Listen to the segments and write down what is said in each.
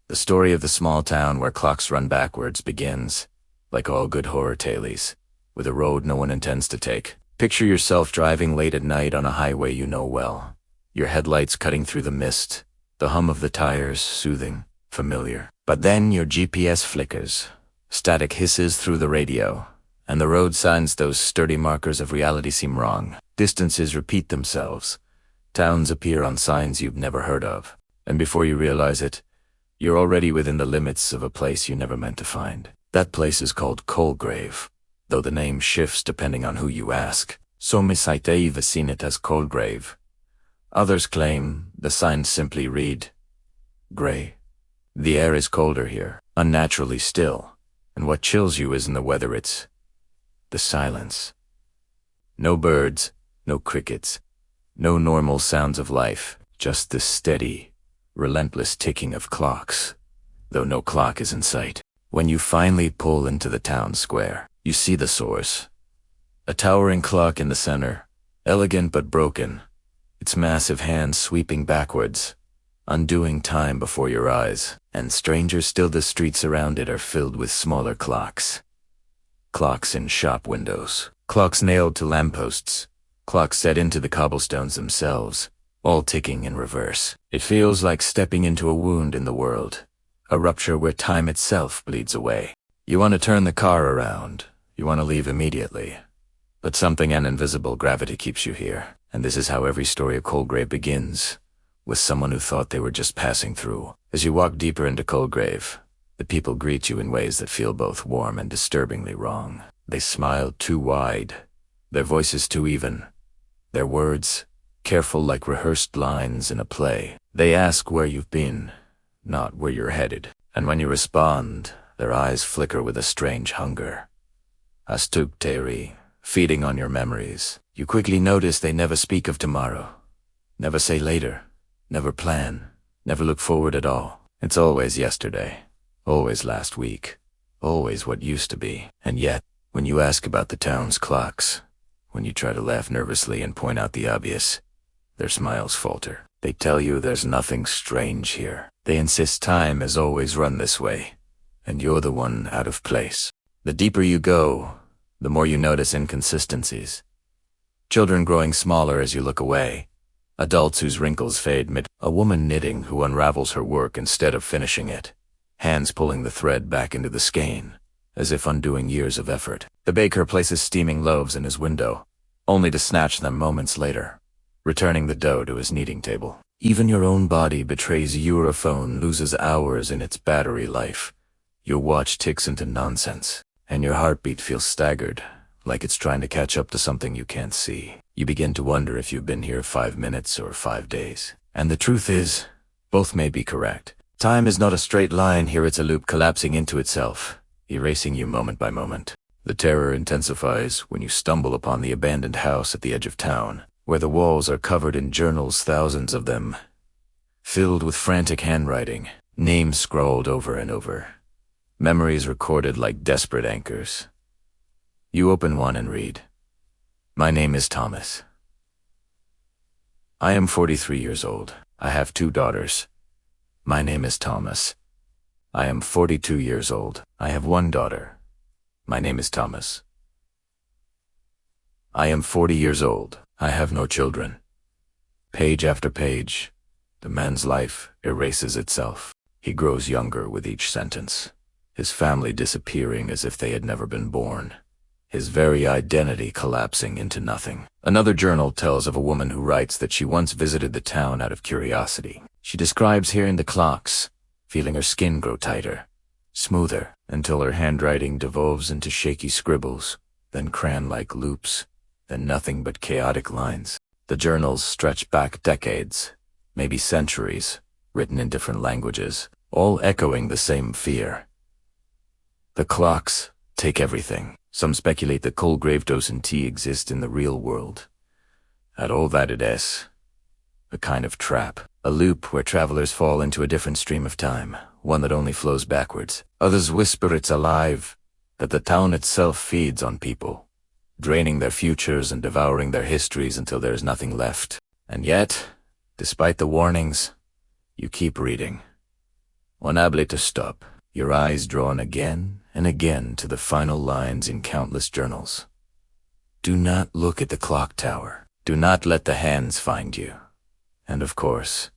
The story of the small town where clocks run backwards begins, like all good horror tales, with a road no one intends to take. Picture yourself driving late at night on a highway you know well, your headlights cutting through the mist, the hum of the tires soothing, familiar. But then your GPS flickers, static hisses through the radio, and the road signs, those sturdy markers of reality, seem wrong. Distances repeat themselves. Towns appear on signs you've never heard of, and before you realize it, you're already within the limits of a place you never meant to find. That place is called Colgrave, though the name shifts depending on who you ask. Some cite the vicinity as Colgrave. Others claim the signs simply read gray. The air is colder here, unnaturally still, and what chills you isn't the weather, it's the silence. No birds, no crickets, no normal sounds of life, just the steady, relentless ticking of clocks, though no clock is in sight. When you finally pull into the town square, you see the source. A towering clock in the center, elegant but broken, its massive hands sweeping backwards, undoing time before your eyes. And stranger still, the streets around it are filled with smaller clocks. Clocks in shop windows, clocks nailed to lampposts, clocks set into the cobblestones themselves, all ticking in reverse. It feels like stepping into a wound in the world, a rupture where time itself bleeds away. You want to turn the car around, you want to leave immediately, but something, an invisible gravity, keeps you here. And this is how every story of Colgrave begins, with someone who thought they were just passing through. As you walk deeper into Colgrave, the people greet you in ways that feel both warm and disturbingly wrong. They smile too wide, their voices too even, their words careful like rehearsed lines in a play. They ask where you've been, not where you're headed. And when you respond, their eyes flicker with a strange hunger. Astugteri, feeding on your memories. You quickly notice they never speak of tomorrow, never say later, never plan, never look forward at all. It's always yesterday, always last week, always what used to be. And yet, when you ask about the town's clocks, when you try to laugh nervously and point out the obvious, their smiles falter. They tell you there's nothing strange here. They insist time has always run this way, and you're the one out of place. The deeper you go, the more you notice inconsistencies. Children growing smaller as you look away, adults whose wrinkles fade mid, a woman knitting who unravels her work instead of finishing it, hands pulling the thread back into the skein, as if undoing years of effort. The baker places steaming loaves in his window, only to snatch them moments later, returning the dough to his kneading table. Even your own body betrays you. Your phone loses hours in its battery life. Your watch ticks into nonsense, and your heartbeat feels staggered, like it's trying to catch up to something you can't see. You begin to wonder if you've been here 5 minutes or 5 days. And the truth is, both may be correct. Time is not a straight line here, it's a loop collapsing into itself, erasing you moment by moment. The terror intensifies when you stumble upon the abandoned house at the edge of town, where the walls are covered in journals, thousands of them, filled with frantic handwriting, names scrawled over and over, memories recorded like desperate anchors. You open one and read, "My name is Thomas. I am 43 years old. I have 2 daughters. My name is Thomas. I am 42 years old. I have 1 daughter. My name is Thomas. I am 40 years old. I have no children." Page after page, the man's life erases itself. He grows younger with each sentence, his family disappearing as if they had never been born, his very identity collapsing into nothing. Another journal tells of a woman who writes that she once visited the town out of curiosity. She describes hearing the clocks, feeling her skin grow tighter, smoother, until her handwriting devolves into shaky scribbles, then crayon-like loops, then nothing but chaotic lines. The journals stretch back decades, maybe centuries, written in different languages, all echoing the same fear. The clocks take everything. Some speculate that Colgrave doesn't exist in the real world. At all that it is, a kind of trap, a loop where travelers fall into a different stream of time, one that only flows backwards. Others whisper it's alive, that the town itself feeds on people, draining their futures and devouring their histories until there's nothing left. And yet, despite the warnings, you keep reading. unable to stop, your eyes drawn again and again to the final lines in countless journals. Do not look at the clock tower. Do not let the hands find you. And of course,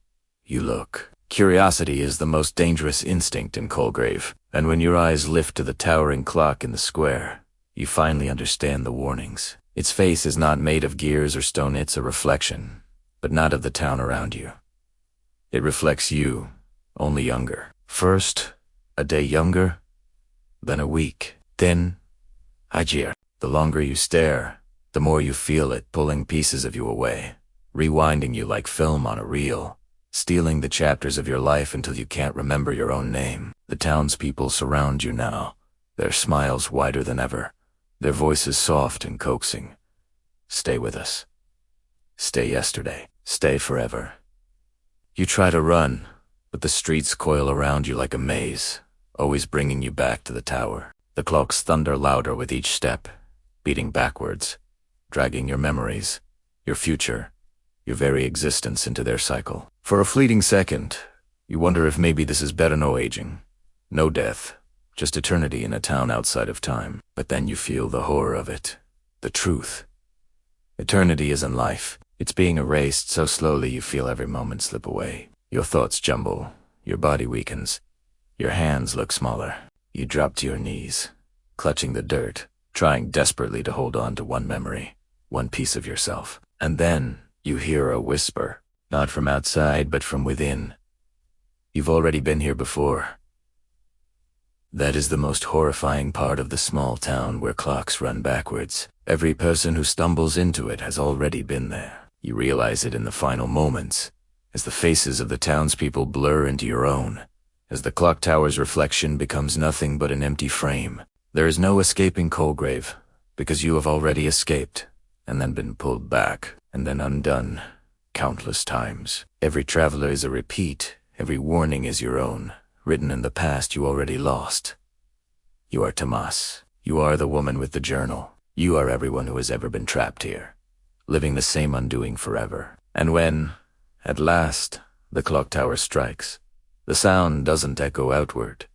you look. Curiosity is the most dangerous instinct in Colgrave, and when your eyes lift to the towering clock in the square, you finally understand the warnings. Its face is not made of gears or stone, it's a reflection, but not of the town around you. It reflects you, only younger. First, a day younger, then a week, then a year. The longer you stare, the more you feel it pulling pieces of you away, rewinding you like film on a reel, stealing the chapters of your life until you can't remember your own name. The townspeople surround you now, their smiles wider than ever, their voices soft and coaxing. Stay with us. Stay yesterday. Stay forever. You try to run, but the streets coil around you like a maze, always bringing you back to the tower. The clocks thunder louder with each step, beating backwards, dragging your memories, your future, your very existence into their cycle. For a fleeting second, you wonder if maybe this is better. No aging, no death, just eternity in a town outside of time. But then you feel the horror of it, the truth. Eternity isn't life. It's being erased so slowly you feel every moment slip away. Your thoughts jumble, your body weakens, your hands look smaller. You drop to your knees, clutching the dirt, trying desperately to hold on to one memory, one piece of yourself. And then you hear a whisper, not from outside but from within. You've already been here before. That is the most horrifying part of the small town where clocks run backwards. Every person who stumbles into it has already been there. You realize it in the final moments, as the faces of the townspeople blur into your own, as the clock tower's reflection becomes nothing but an empty frame. There is no escaping Colgrave, because you have already escaped, and then been pulled back, and then undone, countless times. Every traveler is a repeat, every warning is your own, written in the past you already lost. You are Tomas. You are the woman with the journal. You are everyone who has ever been trapped here, living the same undoing forever. And when, at last, the clock tower strikes, the sound doesn't echo outward,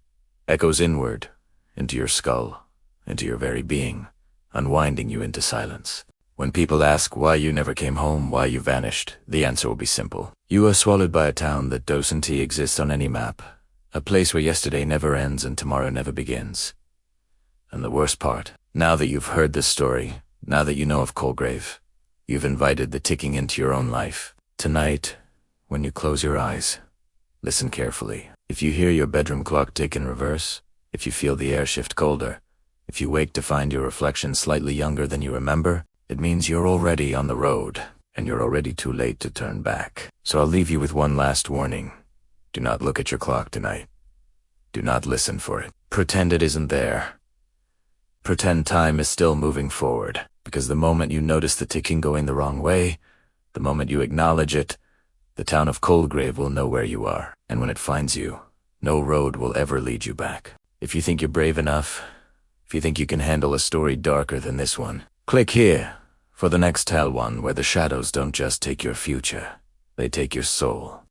echoes inward, into your skull, into your very being, unwinding you into silence. When people ask why you never came home, why you vanished, the answer will be simple. You are swallowed by a town that doesn't exist on any map, a place where yesterday never ends and tomorrow never begins. And the worst part, now that you've heard this story, now that you know of Colgrave, you've invited the ticking into your own life. Tonight, when you close your eyes, listen carefully. If you hear your bedroom clock tick in reverse, if you feel the air shift colder, if you wake to find your reflection slightly younger than you remember, it means you're already on the road, and you're already too late to turn back. So I'll leave you with one last warning. Do not look at your clock tonight. Do not listen for it. Pretend it isn't there. Pretend time is still moving forward, because the moment you notice the ticking going the wrong way, the moment you acknowledge it, the town of Colgrave will know where you are, and when it finds you, no road will ever lead you back. If you think you're brave enough, if you think you can handle a story darker than this one, click here for the next tell one where the shadows don't just take your future, they take your soul.